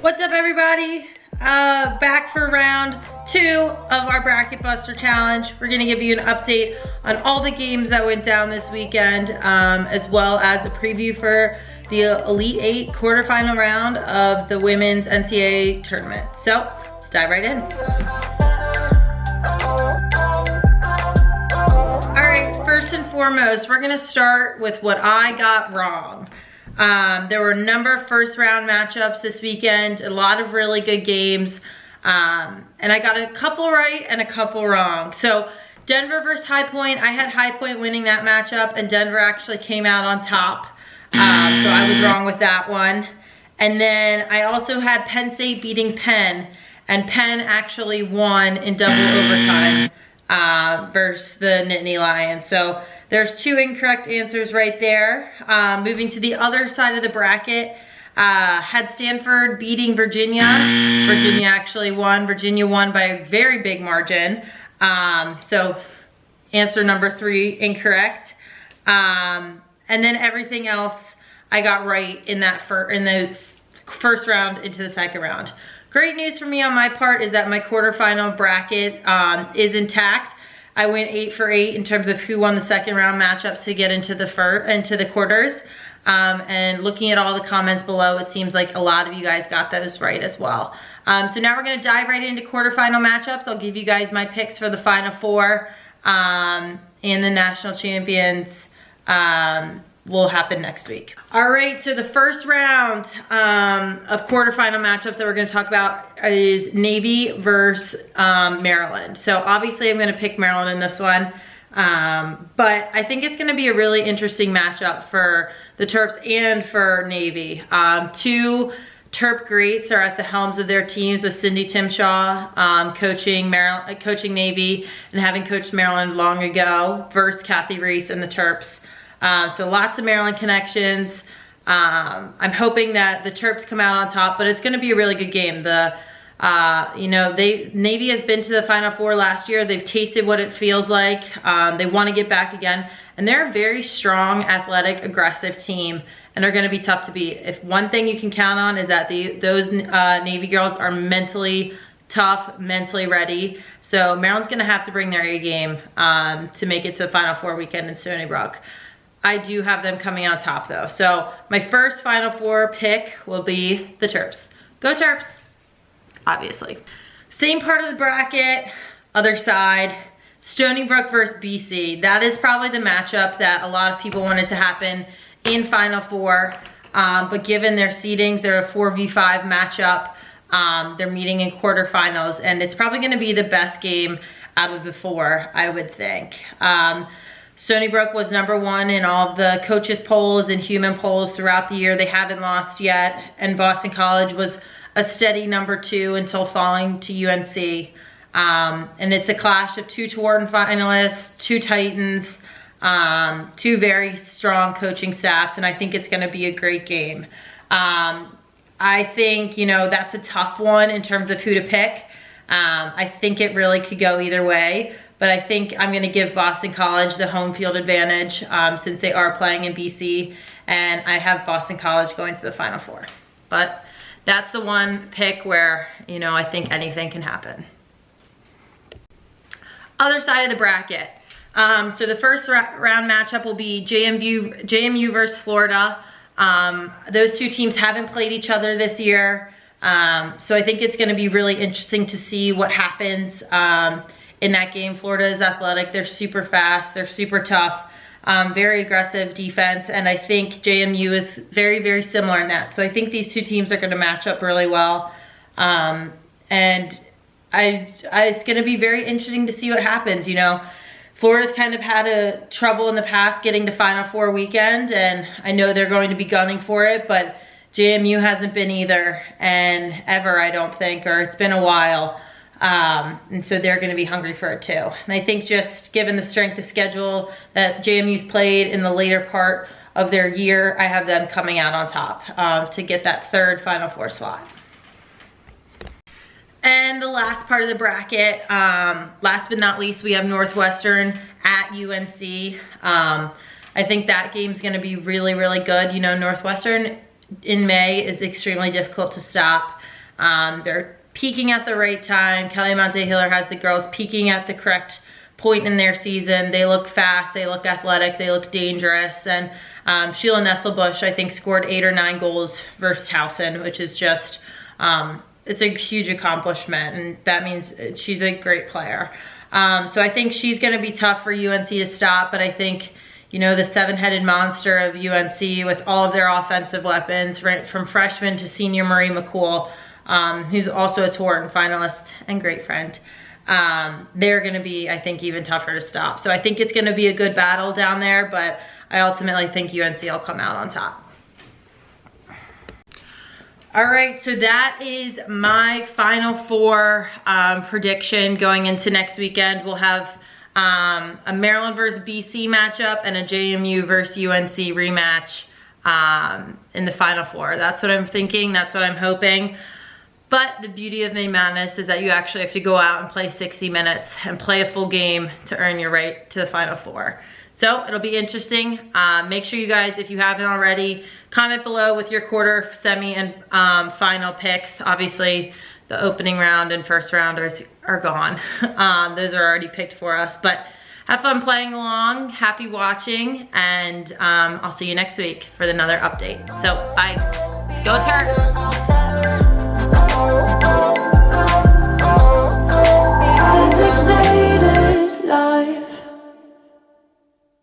What's up, everybody? Back for round 2 of our Bracket Buster Challenge. We're gonna give you an update on all the games that went down this weekend, as well as a preview for the Elite 8 quarterfinal round of the women's NCAA tournament. So, let's dive right in. All right, first and foremost, we're gonna start with what I got wrong. There were a number of first round matchups this weekend, a lot of really good games, and I got a couple right and a couple wrong. So Denver versus High Point, I had High Point winning that matchup, and Denver actually came out on top, so I was wrong with that one. And then I also had Penn State beating Penn, and Penn actually won in double overtime versus the Nittany Lions. So there's 2 incorrect answers right there. Moving to the other side of the bracket, had Stanford beating Virginia. Virginia actually won. Virginia won by a very big margin. So answer number 3 incorrect. And then everything else I got right in that the first round into the second round. Great news for me on my part is that my quarterfinal bracket is intact. I went 8 for 8 in terms of who won the second round matchups to get into the quarters. And looking at all the comments below, it seems like a lot of you guys got those right as well. So now we're gonna dive right into quarterfinal matchups. I'll give you guys my picks for the Final Four, and the national champions will happen next week. All right, so the first round of quarterfinal matchups that we're gonna talk about is Navy versus Maryland. So obviously I'm gonna pick Maryland in this one, but I think it's gonna be a really interesting matchup for the Terps and for Navy. 2 Terp greats are at the helms of their teams, with Cindy Timshaw coaching Navy and having coached Maryland long ago, versus Kathy Reese and the Terps. So lots of Maryland connections. I'm hoping that the Terps come out on top, but it's going to be a really good game. Navy has been to the Final Four last year. They've tasted what it feels like. They want to get back again, and they're a very strong, athletic, aggressive team, and they're going to be tough to beat. If one thing you can count on is that those Navy girls are mentally tough, mentally ready. So Maryland's going to have to bring their A game to make it to the Final Four weekend in Stony Brook. I do have them coming on top though. So my first Final Four pick will be the Terps. Go Terps, obviously. Same part of the bracket, other side, Stony Brook versus BC. That is probably the matchup that a lot of people wanted to happen in Final Four. But given their seedings, they're a 4v5 matchup. They're meeting in quarterfinals, and it's probably gonna be the best game out of the 4, I would think. Stony Brook was #1 in all of the coaches polls and human polls throughout the year. They haven't lost yet. And Boston College was a steady #2 until falling to UNC. And it's a clash of 2 Tewaaraton finalists, 2 Titans, 2 very strong coaching staffs, and I think it's gonna be a great game. I think, that's a tough one in terms of who to pick. I think it really could go either way. But I think I'm gonna give Boston College the home field advantage since they are playing in BC, and I have Boston College going to the Final Four. But that's the one pick where, I think anything can happen. Other side of the bracket. So the first round matchup will be JMU versus Florida. Those 2 teams haven't played each other this year. So I think it's gonna be really interesting to see what happens in that game. Florida is athletic, they're super fast, they're super tough, very aggressive defense, and I think JMU is very, very similar in that. So I think these 2 teams are gonna match up really well. And it's gonna be very interesting to see what happens. Florida's kind of had trouble in the past getting to Final Four weekend, and I know they're going to be gunning for it, but JMU hasn't been either, and ever, I don't think, or it's been a while. And so they're going to be hungry for it too. And I think just given the strength of schedule that JMU's played in the later part of their year, I have them coming out on top to get that 3rd Final Four slot. And the last part of the bracket, last but not least, we have Northwestern at UNC. I think that game's going to be really, really good. Northwestern in May is extremely difficult to stop. They're peaking at the right time. Kelly Monte-Hiller has the girls peaking at the correct point in their season. They look fast, they look athletic, they look dangerous. And Sheila Nesselbush, I think, scored 8 or 9 goals versus Towson, which is just, it's a huge accomplishment. And that means she's a great player. So I think she's gonna be tough for UNC to stop, but I think, you know, the 7-headed monster of UNC with all of their offensive weapons, right, from freshman to senior Marie McCool, who's also a Tour finalist and great friend. They're gonna be, I think, even tougher to stop. So I think it's gonna be a good battle down there, but I ultimately think UNC will come out on top. All right, so that is my Final Four prediction going into next weekend. We'll have a Maryland versus BC matchup and a JMU versus UNC rematch in the Final Four. That's what I'm thinking, that's what I'm hoping. But the beauty of May Madness is that you actually have to go out and play 60 minutes and play a full game to earn your right to the Final Four. So it'll be interesting. Make sure you guys, if you haven't already, comment below with your quarter, semi, and final picks. Obviously, the opening round and first rounders are gone. Those are already picked for us. But have fun playing along, happy watching, and I'll see you next week for another update. So bye. Go Terps!